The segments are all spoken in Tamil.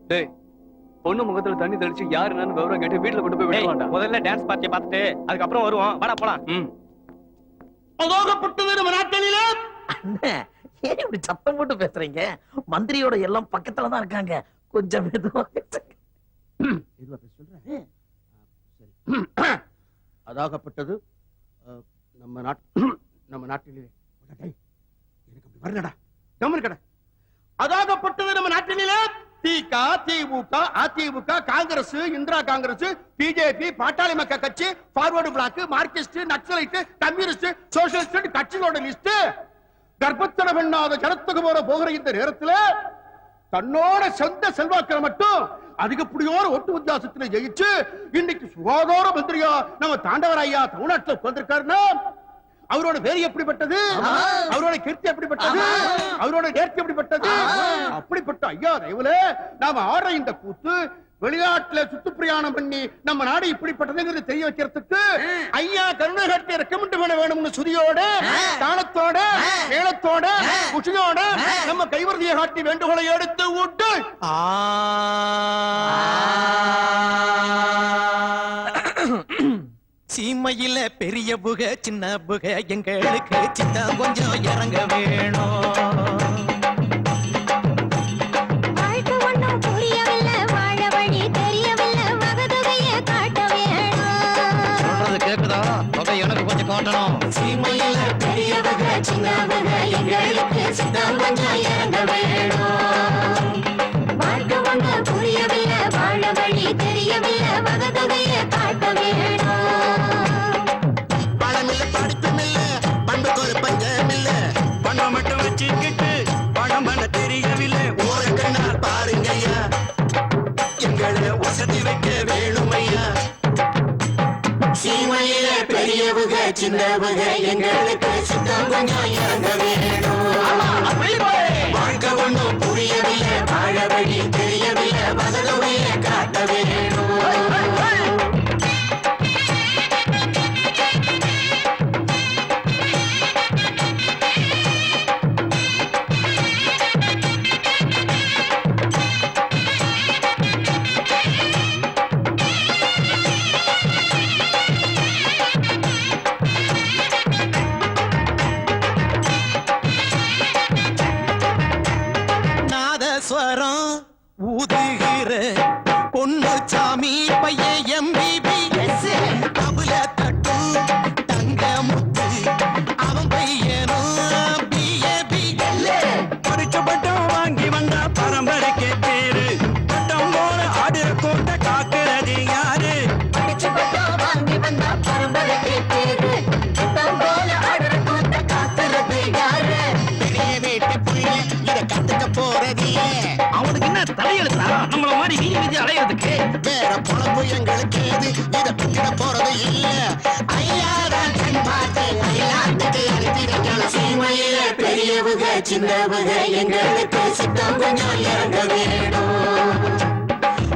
டேய், பொண்ணு முகத்துல தண்ணி தெளிச்சு யாரு என்னன்னு விவரம் கேட்டு வீட்டுல கொண்டு போய் விட்டுவாண்டா. முதல்ல டான்ஸ் பார்ட்டியை பார்த்துட்டு அதுக்கப்புறம் வருவோம். வாடா போலாம். அதோகப்பட்டது நம்ம நாட்டிலே. அண்ணே, ஏன் இப்படி சத்தம் போட்டு பேசுறீங்க? மந்திரியோட எல்லாம் பக்கத்துல தான் இருக்காங்க. கொஞ்சம் மெதுவா பேசுங்க. சொல்றேன். அதாகப்பட்டது நம்ம நாட்டிலே. எனக்கு அப்படி வரலடா. கம்முனு அதாகப்பட்டது நம்ம நாட்டிலே. DK, DMK, ADMK, Congress, Indira Congress, BJP, Pattali Makkal Katchi, forward bloc, Marxist, Naxalite, communist, socialist கட்சிகளோட லிஸ்ட். கர்ப்பத்தட பண்ணாத ஜனத்துக்கு போகிற இந்த நேரத்தில் தன்னோட சொந்த செல்வாக்கில் மட்டும் அதிகப்படியோட ஒட்டு வித்தியாசத்தில் ஜெயிச்சு இன்னைக்கு சுகாதார மந்திரியா நம்ம தாண்டவர் ஐயா தமிழ்நாட்டில் உட்கார்ந்திருக்காருன்னா அவரோட பேரு எப்படிப்பட்டது, அவரோட கீர்த்தி எப்படிப்பட்டது, அவரோட நேர்த்தி எப்படிப்பட்டது. அப்படிப்பட்ட ஐயா தயவுல நாம ஆடுற இந்த கூத்து வெளிநாட்டுல சுத்து பிரயாணம் பண்ணி நம்ம நாடு இப்படிப்பட்டதுங்கிறது தெரிய வைக்கிறதுக்கு ஐயா கருணாகரத்தை ரெக்கமெண்ட் பண்ண வேணும்னு சுதியோட தாளத்தோட மேளத்தோட குஷியோட நம்ம கைவரதியை காட்டி வேண்டுகோளை எடுத்து விட்டு சீமையில பெரிய புக சின்ன புக எங்களுக்கு சின்ன கொஞ்சம் இறங்க வேணும். எனக்கு கொஞ்சம் காட்டணும். சீமையில பெரிய புக சின்ன புக எங்களுக்கு சின்ன கொஞ்சம் இறங்க வேணும். வாழ்க்கை ஒண்ணு புரியவில்லை, வாழ வழி தெரியவில்லை, வகதொகைய காட்ட வேணும். பழமில்ல படுத்துமில்ல பண்புக்கு ஒரு பஞ்சமில்ல, பணம் மட்டும் வச்சுக்கிட்டு பணம் பண்ண தெரியவில்லை. ஒரு கண்ணால் பாருங்கய்யா, எங்களை வசதி வைக்க வேணுமையா. சீமையில பெரியவுக சின்னவுக எங்களுக்கு சித்தம் கொஞ்சம் இறங்க வேணும். வாழ்க்கை ஒன்றும் புரியவில்லை, வாழ வழி தெரியவில்லை, வதலுவையை காட்ட வேணும். நாதஸ்வரம் ஊதுகிற பொண்ணு சாமி பையன் MBBS கபுல தட்டும் தங்க முத்து அவன் பையனும் BABL. படிச்ச பட்டம் வாங்கி வந்த பரம்பரைக்கு பேரு, பட்டம் போல ஆடுற கோட்டை காக்குறது யாரு? படிச்ச பட்டம் வாங்கி வந்த பரம்பரைக்கு பேரு, பட்டம் போல ஆடுற கோட்டை காக்குறது யாரு? பெரிய வீட்டு புள்ள இத கத்துக்க போறது அவனுக்கு என்ன தலையெழுத்தா? நம்மள மாதிரி வீதி வீதி அலையிறதுக்கு வேற பொழப்பு எங்களுக்கு ஏது? இத பிடிக்க போறது இல்ல. ஐயாதான் கண் பார்த்து அயலாத்துக்கு அனுப்பி வைக்கலாம். சீமையில பெரியவுக சின்னவுக எங்களுக்கு சித்தம் கொஞ்சம் இறங்க வேணும்.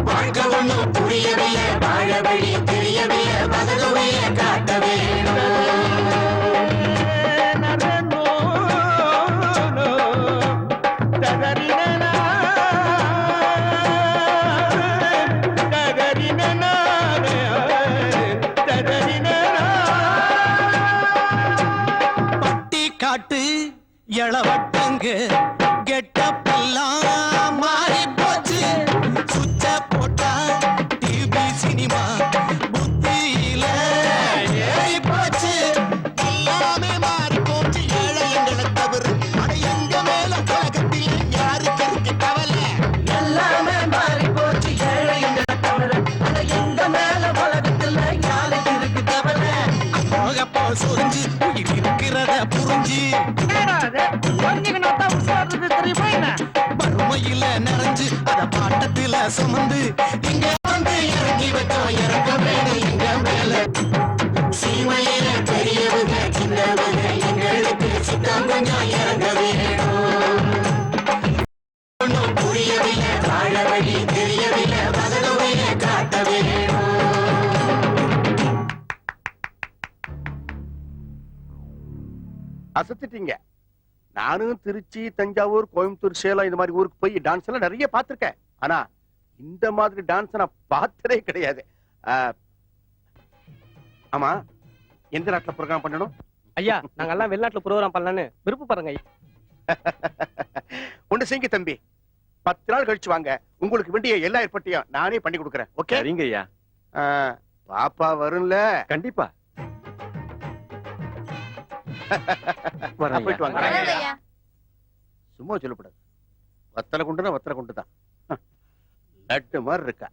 வாழ்க்கை ஒன்றும் புரியவில்லை, வாழ வழி தெரியவில்லை, வதலுவையை காட்ட வேணும். காட்டு எளவட்டங்க கெட்டப்பெல்லாம் மாறி போச்சு. சுச்ச போட்டா டிவி சினிமா புத்தியில ஏறி போச்சு. எல்லாமே மாறி போச்சு, ஏழை எங்களை தவிர. அட எங்க மேல உலகத்தில் யாருக்கு இருக்கு கவலை? எல்லாமே மாறி போச்சு, ஏழை எங்களை தவிர. அட எங்க மேல உலகத்தில் யாருக்கு இருக்கு கவலை? போகப்போ சொரிஞ்சு உயிர் இருக்கிறத புரிஞ்சு வறுமையில நிறைஞ்சு அத பாட்டத்தில சுமந்து இங்க வந்து இறங்கி வச்சோம் இறக்க வேணும் எங்க மேல. சீமையில பெரியவுக சின்னவுக எங்களுக்கு சித்தம் கொஞ்சம் இறங்க வேணும். ஒன்றும் புரியவில்லை, வாழ வழி தெரியவில்லை, வதலுவையை காட்ட வேணும். அசத்திட்டீங்க. நானும் திருச்சி, தஞ்சாவூர், கோயம்புத்தூர், சேலம் இந்த மாதிரி ஊருக்கு போய் டான்ஸ் எல்லாம் நிறைய பார்த்திருக்கேன். ஆனா இந்த மாதிரி டான்ஸ் நான் பார்த்ததே கிடையாது. ஆமா, எந்த நாட்டுல ப்ரோக்ராம் பண்ணணும்? ஐயா நாங்க எல்லாம் வெளிநாட்டுல ப்ரோகிராம் பண்ணலான்னு விருப்பப்படுறோங்க ஐயா. ஒண்ணு செய்யுங்க தம்பி, 10 நாள் கழிச்சு வாங்க. உங்களுக்கு வேண்டிய எல்லா ஏற்பாட்டையும் நானே பண்ணி கொடுக்குறேன். ஓகே? சரிங்க ஐயா. பாப்பா வரும்ல? கண்டிப்பா போயிட்டு வாங்க. வராது ஐயா. சும்மா சொல்லக்கூடாது. வத்தலை குண்டுனா வத்தலை குண்டு தான். லட்டு மாதிரி இருக்கா.